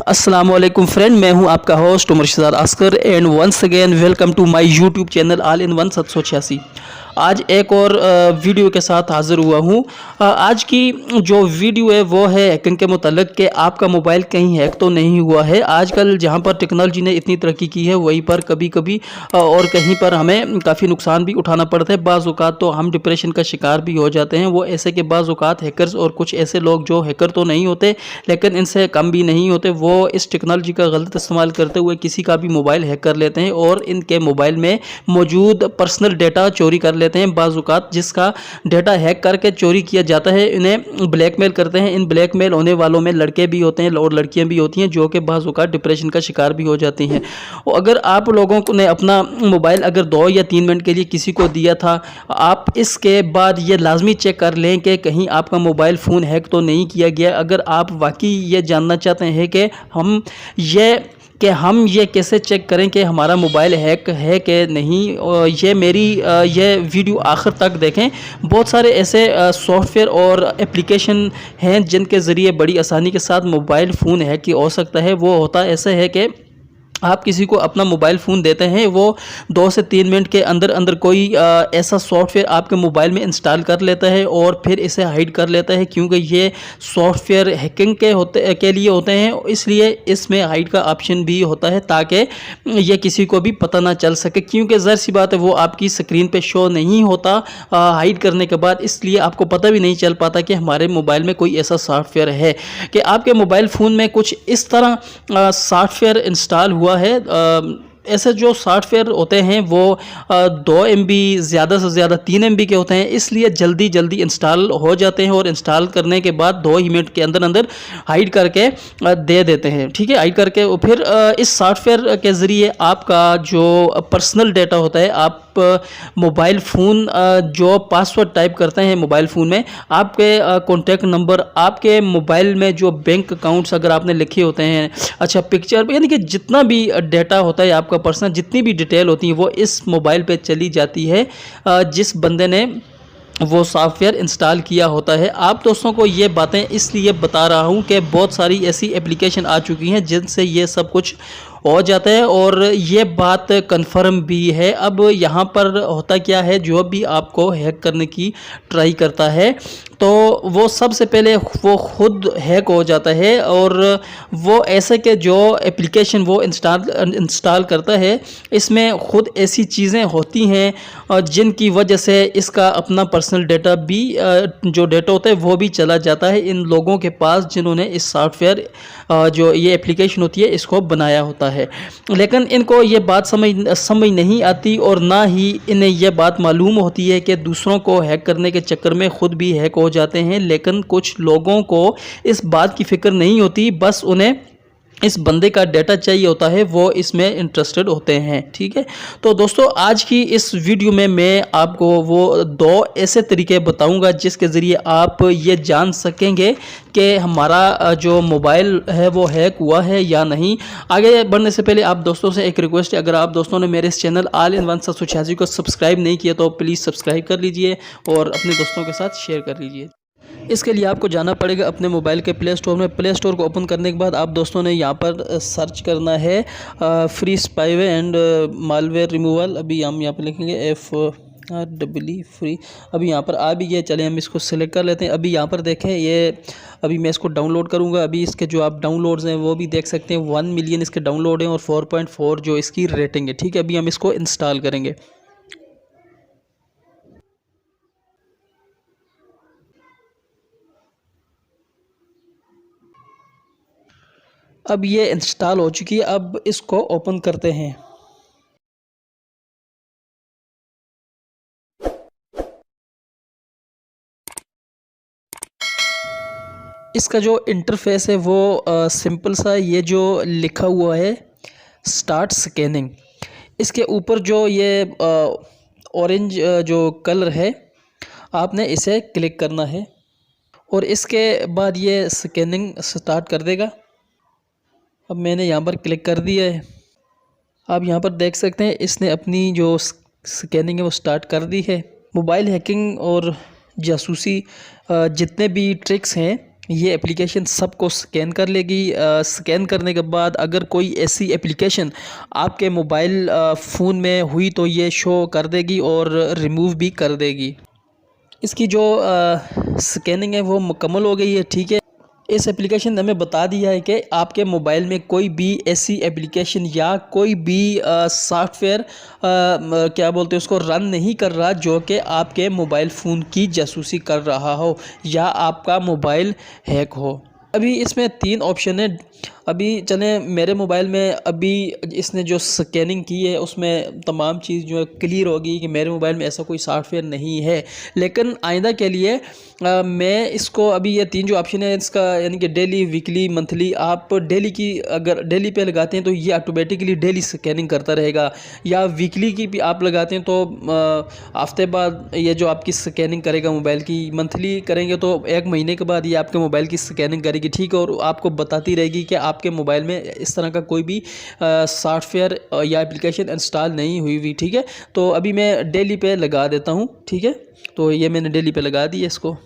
अस्सलाम वालेकुम फ्रेंड, मैं हूं आपका host Umar Shahzad Askar and once again welcome to my YouTube channel all in one 786। आज एक और वीडियो के साथ हाज़िर हुआ हूं। आज की जो वीडियो है वो है हैकिंग के मुताल्लिक कि आपका मोबाइल कहीं हैक तो नहीं हुआ है। आजकल जहां पर टेक्नोलॉजी ने इतनी तरक्की की है वहीं पर कभी कभी और कहीं पर हमें काफ़ी नुकसान भी उठाना पड़ता है। बाज़ औक़ात तो हम डिप्रेशन का शिकार भी हो जाते हैं। वो ऐसे कि बाज़ औक़ात हैकर्स और कुछ ऐसे लोग जो हैकर तो नहीं होते लेकिन इनसे कम भी नहीं होते, वो इस टेक्नोलॉजी का गलत इस्तेमाल करते हुए किसी का भी मोबाइल हैक कर लेते हैं और इनके मोबाइल में मौजूद पर्सनल डेटा चोरी कर लेते हैं। बाज़ औक़ात जिसका डेटा हैक करके चोरी किया जाता है इन्हें ब्लैकमेल करते हैं। इन ब्लैकमेल होने वालों में लड़के भी होते हैं और लड़कियां भी होती हैं जो कि बाज़ औक़ात डिप्रेशन का शिकार भी हो जाती हैं। और अगर आप लोगों ने अपना मोबाइल अगर 2 या 3 मिनट के लिए किसी को दिया था, आप इसके बाद ये लाजमी चेक कर लें कि कहीं आपका मोबाइल फ़ोन हैक तो नहीं किया गया। अगर आप वाकई ये जानना चाहते हैं कि हम ये कैसे चेक करें कि हमारा मोबाइल हैक है कि नहीं, और ये वीडियो आखिर तक देखें। बहुत सारे ऐसे सॉफ्टवेयर और एप्लीकेशन हैं जिनके ज़रिए बड़ी आसानी के साथ मोबाइल फ़ोन हैक हो सकता है। वो होता ऐसे है कि आप किसी को अपना मोबाइल फ़ोन देते हैं, वो 2 से 3 मिनट के अंदर अंदर कोई ऐसा सॉफ्टवेयर आपके मोबाइल में इंस्टॉल कर लेता है और फिर इसे हाइड कर लेता है, क्योंकि ये सॉफ्टवेयर हैकिंग के लिए होते हैं। इसलिए इसमें हाइड का ऑप्शन भी होता है ताकि ये किसी को भी पता ना चल सके, क्योंकि ज़ाहिर सी बात है वो आपकी स्क्रीन पे शो नहीं होता हाइड करने के बाद। इसलिए आपको पता भी नहीं चल पाता कि हमारे मोबाइल में कोई ऐसा सॉफ्टवेयर है। कि आपके मोबाइल फ़ोन में कुछ इस तरह सॉफ्टवेयर इंस्टॉल हुआ है। ऐसे जो सॉफ्टवेयर होते हैं वो 2 MB ज़्यादा से ज़्यादा 3 MB के होते हैं, इसलिए जल्दी जल्दी इंस्टॉल हो जाते हैं और इंस्टॉल करने के बाद 2 ही मिनट के अंदर अंदर हाइड करके दे देते हैं। ठीक है, हाइड करके फिर इस सॉफ्टवेयर के ज़रिए आपका जो पर्सनल डेटा होता है, आप मोबाइल फ़ोन जो पासवर्ड टाइप करते हैं मोबाइल फ़ोन में, आपके कॉन्टैक्ट नंबर, आपके मोबाइल में जो बैंक अकाउंट्स अगर आपने लिखे होते हैं, अच्छा पिक्चर, यानी कि जितना भी डेटा होता है आपका पर्सनल, जितनी भी डिटेल होती है वो इस मोबाइल पे चली जाती है जिस बंदे ने वो सॉफ्टवेयर इंस्टॉल किया होता है। आप दोस्तों को ये बातें इसलिए बता रहा हूँ कि बहुत सारी ऐसी एप्लीकेशन आ चुकी हैं जिनसे ये सब कुछ हो जाता है और ये बात कंफर्म भी है। अब यहाँ पर होता क्या है, जो भी आपको हैक करने की ट्राई करता है तो वो सबसे पहले वो खुद हैक हो जाता है और वो ऐसे के जो एप्लीकेशन वो इंस्टॉल करता है इसमें खुद ऐसी चीज़ें होती हैं जिनकी वजह से इसका अपना पर्सनल डेटा भी जो डेटा होता है वो भी चला जाता है इन लोगों के पास जिन्होंने इस सॉफ्टवेयर जो ये एप्लीकेशन होती है इसको बनाया होता है। लेकिन इनको ये बात समझ नहीं आती और ना ही इन्हें यह बात मालूम होती है कि दूसरों को हैक करने के चक्कर में खुद भी हैक हो जाते हैं। लेकिन कुछ लोगों को इस बात की फ़िक्र नहीं होती, बस उन्हें इस बंदे का डेटा चाहिए होता है, वो इसमें इंटरेस्टेड होते हैं। ठीक है, तो दोस्तों आज की इस वीडियो में मैं आपको वो 2 ऐसे तरीके बताऊंगा जिसके ज़रिए आप ये जान सकेंगे कि हमारा जो मोबाइल है वो हैक हुआ है या नहीं। आगे बढ़ने से पहले आप दोस्तों से एक रिक्वेस्ट है, अगर आप दोस्तों ने मेरे इस चैनल ऑल इन वन 786 को सब्सक्राइब नहीं किया तो प्लीज़ सब्सक्राइब कर लीजिए और अपने दोस्तों के साथ शेयर कर लीजिए। इसके लिए आपको जाना पड़ेगा अपने मोबाइल के प्ले स्टोर में। प्ले स्टोर को ओपन करने के बाद आप दोस्तों ने यहाँ पर सर्च करना है free spyware and malware removal. अभी हम यहाँ पर लिखेंगे FREE फ्री। अभी यहाँ पर आ भी गया, चले हम इसको सिलेक्ट कर लेते हैं। अभी यहाँ पर देखें, ये अभी मैं इसको डाउनलोड करूँगा। अभी इसके जो आप डाउनलोड्स हैं वो भी देख सकते हैं, 1 मिलियन इसके डाउनलोड हैं और 4.4 जो इसकी रेटिंग है। ठीक है, अभी हम इसको इंस्टॉल करेंगे। अब ये इंस्टॉल हो चुकी है, अब इसको ओपन करते हैं। इसका जो इंटरफेस है वो सिंपल सा, ये जो लिखा हुआ है स्टार्ट स्कैनिंग, इसके ऊपर जो ये ऑरेंज जो कलर है आपने इसे क्लिक करना है और इसके बाद ये स्कैनिंग स्टार्ट कर देगा। अब मैंने यहाँ पर क्लिक कर दिया है। आप यहाँ पर देख सकते हैं इसने अपनी जो स्कैनिंग है वो स्टार्ट कर दी है। मोबाइल हैकिंग और जासूसी जितने भी ट्रिक्स हैं ये एप्लीकेशन सबको स्कैन कर लेगी। स्कैन करने के बाद अगर कोई ऐसी एप्लीकेशन आपके मोबाइल फ़ोन में हुई तो ये शो कर देगी और रिमूव भी कर देगी। इसकी जो स्कैनिंग है वो मुकम्मल हो गई है, ठीक है। इस एप्लीकेशन ने हमें बता दिया है कि आपके मोबाइल में कोई भी ऐसी एप्लीकेशन या कोई भी सॉफ्टवेयर क्या बोलते हैं उसको रन नहीं कर रहा जो कि आपके मोबाइल फ़ोन की जासूसी कर रहा हो या आपका मोबाइल हैक हो। अभी इसमें 3 ऑप्शन है। अभी चलें मेरे मोबाइल में अभी इसने जो स्कैनिंग की है उसमें तमाम चीज़ जो है क्लियर होगी कि मेरे मोबाइल में ऐसा कोई सॉफ्टवेयर नहीं है। लेकिन आइंदा के लिए मैं इसको अभी ये 3 जो ऑप्शन है इसका यानी कि डेली, वीकली, मंथली, आप डेली की अगर डेली पे लगाते हैं तो ये ऑटोमेटिकली डेली स्कैनिंग करता रहेगा, या वीकली की भी आप लगाते हैं तो हफ्ते बाद ये जो आपकी स्कैनिंग करेगा मोबाइल की, मंथली करेंगे तो 1 महीने के बाद ये आपके मोबाइल की स्कैनिंग करेगी, ठीक है। और आपको बताती रहेगी कि आपके मोबाइल में इस तरह का कोई भी सॉफ्टवेयर या एप्लीकेशन इंस्टॉल नहीं हुई हुई, ठीक है। तो अभी मैं डेली पे लगा देता हूँ, ठीक है। तो ये मैंने डेली पे लगा दी है इसको।